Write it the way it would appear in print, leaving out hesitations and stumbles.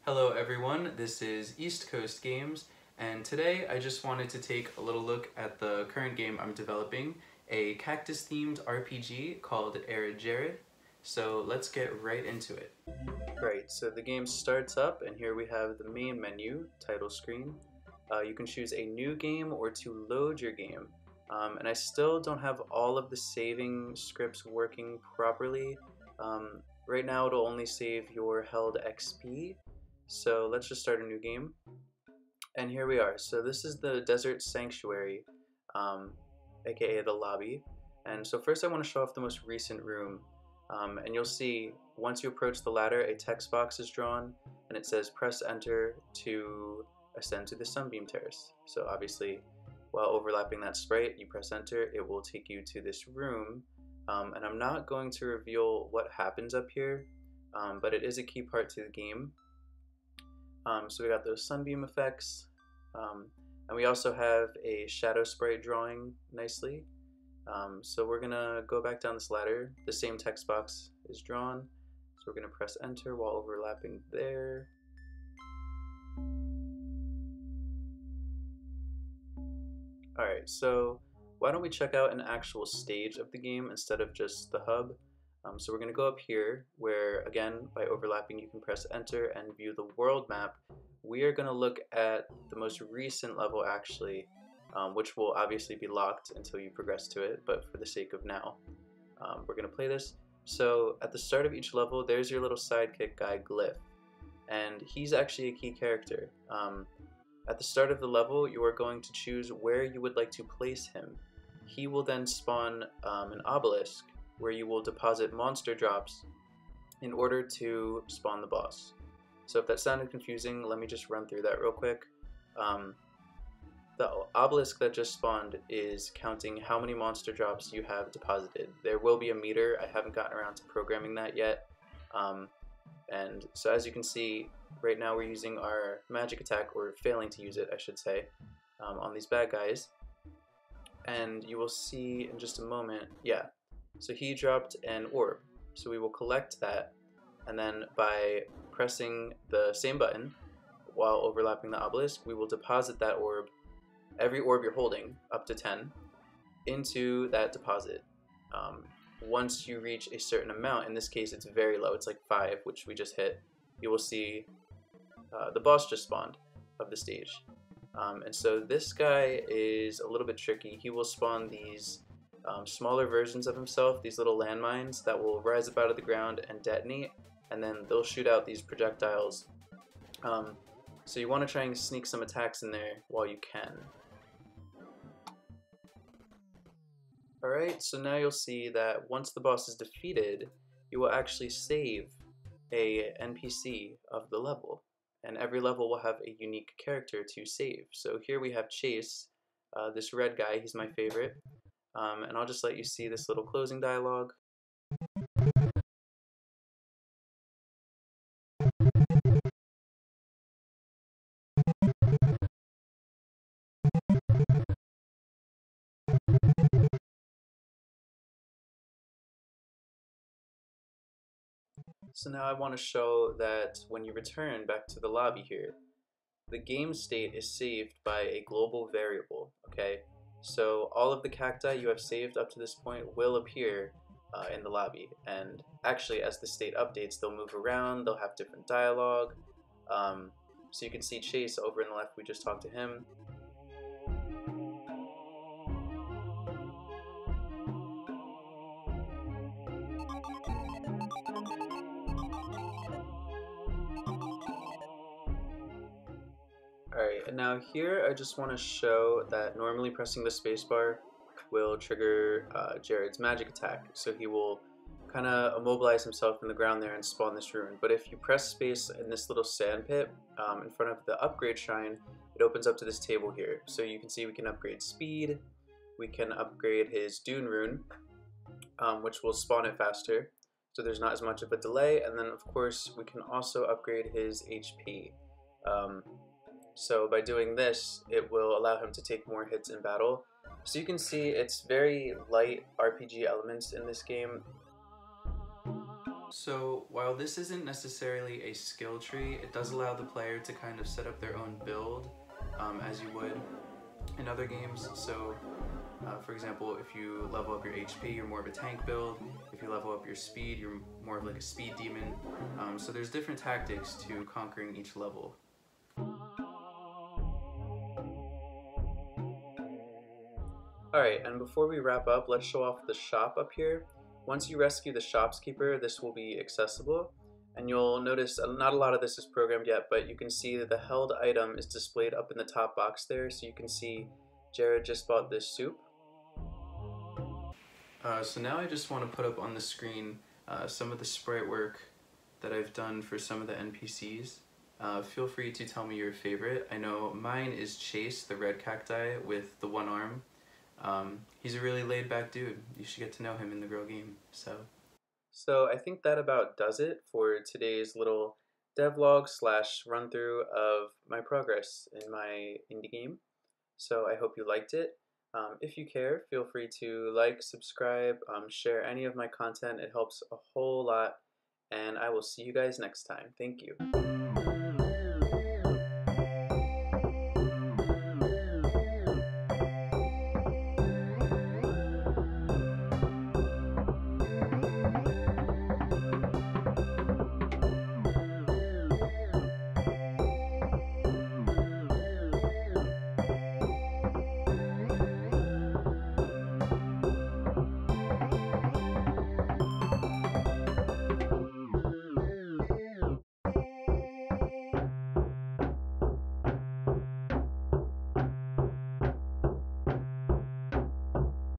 Hello everyone, this is East Coast Games, and today I just wanted to take a little look at the current game I'm developing, a cactus-themed RPG called Arid Jared. So let's get right into it. Right, so the game starts up, and here we have the main menu, title screen. You can choose a new game or to load your game. And I still don't have all of the saving scripts working properly. Right now it'll only save your held XP. So let's just start a new game. And here we are. So this is the Desert Sanctuary, aka the lobby. And so first I want to show off the most recent room. And you'll see once you approach the ladder, a text box is drawn and it says press enter to ascend to the Sunbeam Terrace. So obviously while overlapping that sprite, you press enter, it will take you to this room. And I'm not going to reveal what happens up here, but it is a key part to the game. So we got those sunbeam effects, and we also have a shadow sprite drawing nicely. So we're gonna go back down this ladder. The same text box is drawn, so we're gonna press enter while overlapping there. Alright, so why don't we check out an actual stage of the game instead of just the hub. So we're going to go up here where, again, by overlapping you can press enter and view the world map. We are going to look at the most recent level actually, which will obviously be locked until you progress to it, but for the sake of now, we're going to play this. So at the start of each level, there's your little sidekick guy, Glyph, and he's actually a key character. At the start of the level, you are going to choose where you would like to place him. He will then spawn an obelisk, where you will deposit monster drops in order to spawn the boss. So if that sounded confusing, let me just run through that real quick. The obelisk that just spawned is counting how many monster drops you have deposited. There will be a meter. I haven't gotten around to programming that yet. And so as you can see, right now we're using our magic attack, or failing to use it, I should say, on these bad guys. And you will see in just a moment, yeah. So he dropped an orb, so we will collect that, and then by pressing the same button while overlapping the obelisk, we will deposit that orb, every orb you're holding, up to 10, into that deposit. Once you reach a certain amount, in this case it's very low, it's like 5, which we just hit, you will see the boss just spawned of the stage. And so this guy is a little bit tricky. He will spawn these smaller versions of himself, these little landmines that will rise up out of the ground and detonate, and then they'll shoot out these projectiles. So you want to try and sneak some attacks in there while you can. Alright, so now you'll see that once the boss is defeated, you will actually save a NPC of the level, and every level will have a unique character to save. So here we have Chase, this red guy, he's my favorite. And I'll just let you see this little closing dialogue. So now I want to show that when you return back to the lobby here, the game state is saved by a global variable, okay? So all of the cacti you have saved up to this point will appear in the lobby, and actually as the state updates, they'll move around, they'll have different dialogue. So you can see Chase over in the left, we just talked to him. Alright, and now here I just want to show that normally pressing the spacebar will trigger Jared's magic attack, so he will kind of immobilize himself in the ground there and spawn this rune. But if you press space in this little sand pit in front of the upgrade shrine, it opens up to this table here. So you can see we can upgrade speed, we can upgrade his Dune rune, which will spawn it faster, so there's not as much of a delay, and then of course we can also upgrade his HP. So by doing this, it will allow him to take more hits in battle. So you can see it's very light RPG elements in this game. So while this isn't necessarily a skill tree, it does allow the player to kind of set up their own build as you would in other games. So for example, if you level up your HP, you're more of a tank build. If you level up your speed, you're more of like a speed demon. So there's different tactics to conquering each level. Alright, and before we wrap up, let's show off the shop up here. Once you rescue the shopkeeper, this will be accessible. And you'll notice not a lot of this is programmed yet, but you can see that the held item is displayed up in the top box there. So you can see Jared just bought this soup. So now I just want to put up on the screen some of the sprite work that I've done for some of the NPCs. Feel free to tell me your favorite. I know mine is Chase, the red cacti with the one arm. He's a really laid back dude. You should get to know him in the real game. So I think that about does it for today's little devlog / run through of my progress in my indie game. So I hope you liked it. If you care, feel free to like, subscribe, share any of my content. It helps a whole lot. And I will see you guys next time. Thank you.